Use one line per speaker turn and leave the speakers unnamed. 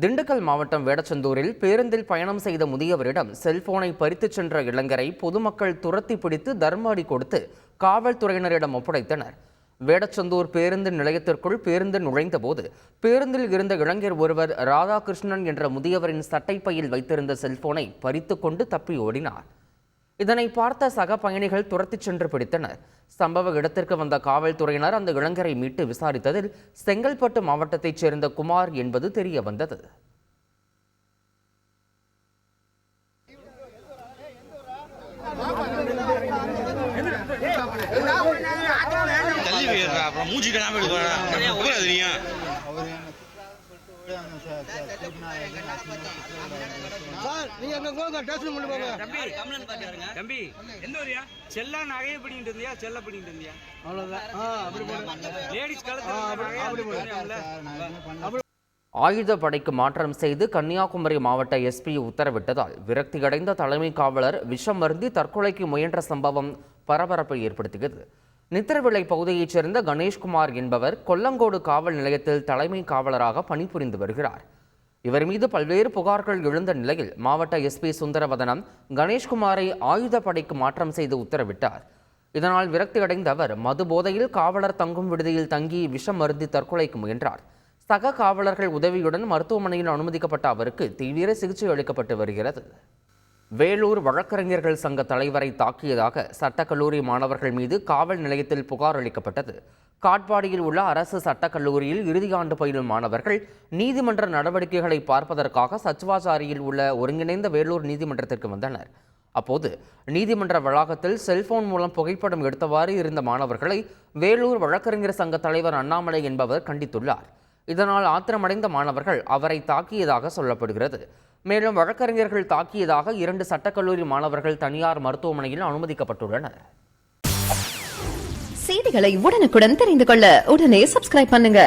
திண்டுக்கல் மாவட்டம் வேடச்சந்தூரில் பேருந்தில் பயணம் செய்த முதியவரிடம் செல்போனை பறித்துச் சென்ற இளைஞரை பொதுமக்கள் துரத்தி பிடித்து தர்ம அடி கொடுத்து காவல்துறையினரிடம் ஒப்படைத்தனர். வேடச்சந்தூர் பேருந்து நிலையத்திற்குள் பேருந்து நுழைந்தபோது பேருந்தில் இருந்த இளைஞர் ஒருவர் ராதாகிருஷ்ணன் என்ற முதியவரின் சட்டைப்பையில் வைத்திருந்த செல்போனை பறித்துக் கொண்டு தப்பி ஓடினார். இதனை பார்த்த சக பயணிகள் துரத்திச் சென்று பிடித்தனர். சம்பவ இடத்திற்கு வந்த காவல்துறையினர் அந்த இளைஞரை மீட்டு விசாரித்ததில் செங்கல்பட்டு மாவட்டத்தைச் சேர்ந்த குமார் என்பது தெரிய வந்தது. ஆயுதப்படைக்கு மாற்றம் செய்து கன்னியாகுமரி மாவட்ட எஸ்பி உத்தரவிட்டதால் விரக்தியடைந்த தலைமை காவலர் விஷம் அருந்தி தற்கொலைக்கு முயன்ற சம்பவம் பரபரப்பை ஏற்படுத்தியது. நித்திரவிளை பகுதியைச் சேர்ந்த கணேஷ்குமார் என்பவர் கொல்லங்கோடு காவல் நிலையத்தில் தலைமை காவலராக பணிபுரிந்து வருகிறார். இவர் மீது பல்வேறு புகார்கள் எழுந்த நிலையில் மாவட்ட எஸ்பி சுந்தரவதனம் கணேஷ்குமாரை ஆயுதப்படைக்கு மாற்றம் செய்து உத்தரவிட்டார். இதனால் விரக்தியடைந்த அவர் மது போதையில் காவலர் தங்கும் விடுதியில் தங்கி விஷம் அருந்தி தற்கொலைக்கு முயன்றார். சக காவலர்கள் உதவியுடன் மருத்துவமனையில் அனுமதிக்கப்பட்ட அவருக்கு தீவிர சிகிச்சை அளிக்கப்பட்டு வருகிறது. வேலூர் வழக்கறிஞர்கள் சங்க தலைவரை தாக்கியதாக சட்டக்கல்லூரி மாணவர்கள் மீது காவல் நிலையத்தில் புகார் அளிக்கப்பட்டது. காட்பாடியில் உள்ள அரசு சட்டக்கல்லூரியில் இறுதியாண்டு பயிலும் மாணவர்கள் நீதிமன்ற நடவடிக்கைகளை பார்ப்பதற்காக சச்சுவாச்சாரியில் உள்ள ஒருங்கிணைந்த வேலூர் நீதிமன்றத்திற்கு வந்தனர். அப்போது நீதிமன்ற வளாகத்தில் செல்போன் மூலம் புகைப்படம் எடுத்தவாறு இருந்த மாணவர்களை வேலூர் வழக்கறிஞர் சங்க தலைவர் அண்ணாமலை என்பவர் கண்டித்துள்ளார். இதனால் ஆத்திரமடைந்த மாணவர்கள் அவரை தாக்கியதாக சொல்லப்படுகிறது. மேலும் வழக்கறிஞர்கள் தாக்கியதாக 2 சட்டக்கல்லூரி மாணவர்கள் தனியார் மருத்துவமனையில் அனுமதிக்கப்பட்டுள்ளனர்.
செய்திகளை உடனுக்குடன் தெரிந்து கொள்ள உடனே சப்ஸ்கிரைப் பண்ணுங்க.